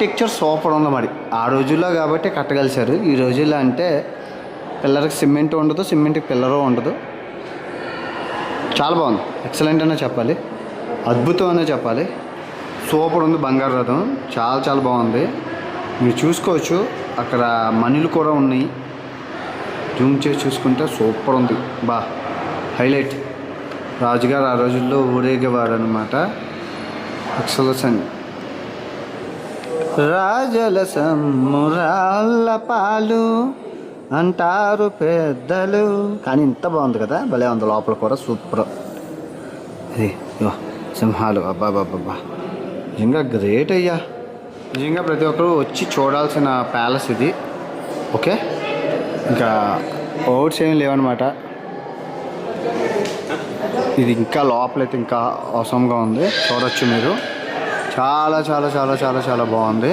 Architecture super ఉంది మరి. ఆ రోజుల్లో కాబట్టి కట్టగలిసారు. ఈ రోజుల్లో అంటే పిల్లర్కి సిమెంట్ ఉండదు, సిమెంట్కి పిల్లరు ఉండదు. చాలా బాగుంది, ఎక్సలెంట్ అనే చెప్పాలి, అద్భుతం అనే చెప్పాలి. సూపర్ ఉంది బంగారు రథం, చాలా చాలా బాగుంది. మీరు చూసుకోవచ్చు అక్కడ మణులు కూడా ఉన్నాయి. జూమ్ చేసి చూసుకుంటే సూపర్ ఉంది. బా హైలైట్. రాజుగారు ఆ రోజుల్లో ఊరేగేవాడు అనమాట. ఎక్సలెంట్. రాజలసమ్ము రాళ్ళ పాలు అంటారు పెద్దలు. కానీ ఇంత బాగుంది కదా, భలే ఉంది. లోపల కూడా సూపర్. ఇది సింహాలు, అబ్బాబాబ్బా, నిజంగా గ్రేట్ అయ్యా. నిజంగా ప్రతి ఒక్కరు వచ్చి చూడాల్సిన ప్యాలెస్ ఇది. ఓకే, ఇంకా ఓట్స్ ఏం లేవన్నమాట. ఇది ఇంకా లోపలైతే ఇంకా అవసరంగా ఉంది, చూడొచ్చు మీరు. చాలా చాలా చాలా చాలా చాలా బాగుంది.